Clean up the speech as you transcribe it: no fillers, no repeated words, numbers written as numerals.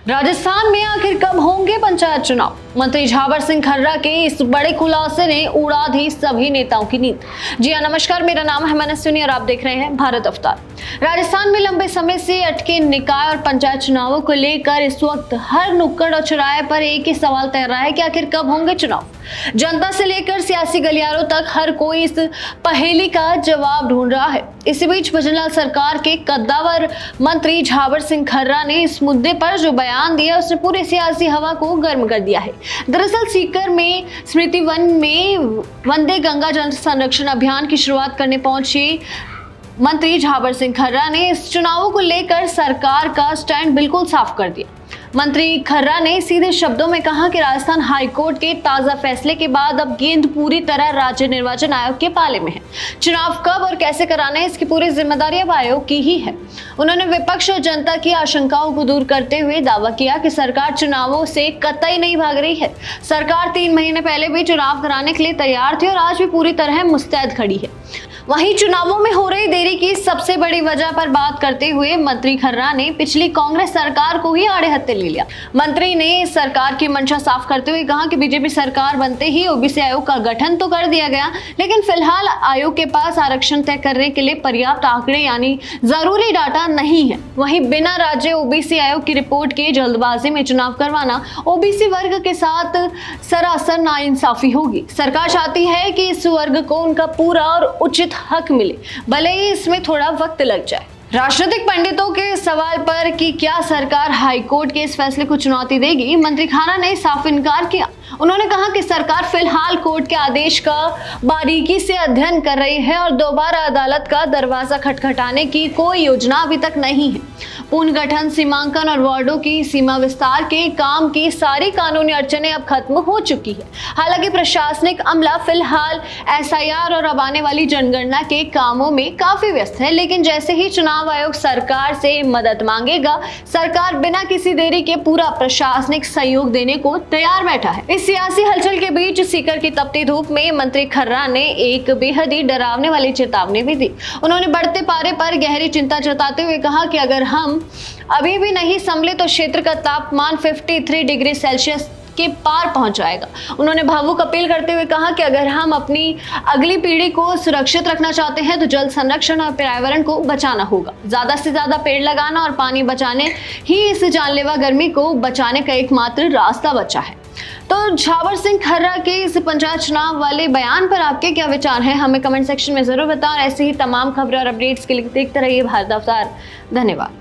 राजस्थान में आखिर कब होंगे पंचायत चुनाव? मंत्री झावर सिंह खर्रा के इस बड़े खुलासे ने उड़ा दी सभी नेताओं की नींद। जी हां, नमस्कार, मेरा नाम है मनस्विनी और आप देख रहे हैं भारत अवतार। राजस्थान में लंबे समय से अटके निकाय और पंचायत चुनावों को लेकर इस वक्त हर नुक्कड़ और चौराहे पर एक ही सवाल तैर रहा है कि आखिर कब होंगे चुनाव। जनता से लेकर सियासी गलियारों तक हर कोई इस पहेली का जवाब ढूंढ रहा है। इसी बीच भजनलाल सरकार के कद्दावर मंत्री झावर सिंह खर्रा ने इस मुद्दे पर जो बयान दिया उसने पूरी सियासी हवा को गर्म कर दिया है। दरअसल सीकर में स्मृति वन में वंदे गंगा जल संरक्षण अभियान की शुरुआत करने पहुंचे मंत्री झावर सिंह खर्रा ने इस चुनावों को लेकर सरकार का स्टैंड बिल्कुल साफ कर दिया। मंत्री खर्रा ने सीधे शब्दों में कहा कि राजस्थान हाईकोर्ट के ताजा फैसले के बाद अब गेंद पूरी तरह राज्य निर्वाचन आयोग के पाले में है। चुनाव कब और कैसे कराना है, इसकी पूरी जिम्मेदारी अब आयोग की ही है। उन्होंने विपक्ष और जनता की आशंकाओं को दूर करते हुए दावा किया कि सरकार चुनावों से कतई नहीं भाग रही है। सरकार 3 महीने पहले भी चुनाव कराने के लिए तैयार थी और आज भी पूरी तरह मुस्तैद खड़ी है। वहीं चुनावों में हो रही देरी की सबसे बड़ी वजह पर बात करते हुए मंत्री खर्रा ने पिछली कांग्रेस सरकार को ही आड़े हत्थे ले लिया। मंत्री ने सरकार की मंशा साफ करते हुए कहा कि बीजेपी सरकार बनते ही ओबीसी आयोग का गठन तो कर दिया गया, लेकिन फिलहाल आयोग के पास आरक्षण तय करने के लिए पर्याप्त आंकड़े यानी जरूरी डाटा नहीं है। वहीं बिना राज्य ओबीसी आयोग की रिपोर्ट के जल्दबाजी में चुनाव करवाना ओबीसी वर्ग के साथ सरासर नाइंसाफी होगी। सरकार चाहती है कि इस वर्ग को उनका पूरा और उचित हक मिले, भले ही इसमें थोड़ा वक्त लग जाए। राजनीतिक पंडितों के सवाल पर कि क्या सरकार हाईकोर्ट के इस फैसले को चुनौती देगी, मंत्री खर्रा ने साफ इनकार किया। उन्होंने कहा कि सरकार फिलहाल कोर्ट के आदेश का बारीकी से अध्ययन कर रही है और दोबारा अदालत का दरवाजा खटखटाने की कोई योजना अभी तक नहीं है। पुनर्गठन, सीमांकन और वार्डों की सीमा विस्तार के काम की सारी कानूनी अड़चनें अब खत्म हो चुकी है। हालांकि प्रशासनिक अमला फिलहाल एसआईआर और अब आने वाली जनगणना के कामों में काफी व्यस्त है, लेकिन जैसे ही चुनाव आयोग सरकार से मदद मांगेगा, सरकार बिना किसी देरी के पूरा प्रशासनिक सहयोग देने को तैयार बैठा है। इस सियासी हलचल के बीच सीकर की तपती धूप में मंत्री खर्रा ने एक बेहद ही डरावने वाली चेतावनी भी दी। उन्होंने बढ़ते पारे पर गहरी चिंता जताते हुए कहा कि अगर हम अभी भी नहीं संभले तो क्षेत्र का तापमान 53 डिग्री सेल्सियस के पार पहुंच जाएगा। उन्होंने भावुक अपील करते हुए कहा कि अगर हम अपनी अगली पीढ़ी को सुरक्षित रखना चाहते हैं तो जल संरक्षण और पर्यावरण को बचाना होगा। ज्यादा से ज्यादा पेड़ लगाना और पानी बचाने ही इस जानलेवा गर्मी को बचाने का एकमात्र रास्ता बचा है। तो झावर सिंह खर्रा के इस पंचायत चुनाव वाले बयान पर आपके क्या विचार हैं, हमें कमेंट सेक्शन में जरूर बताएं। ऐसे ही तमाम खबरें और अपडेट्स के लिए देखते रहिए भारत अवतार। धन्यवाद।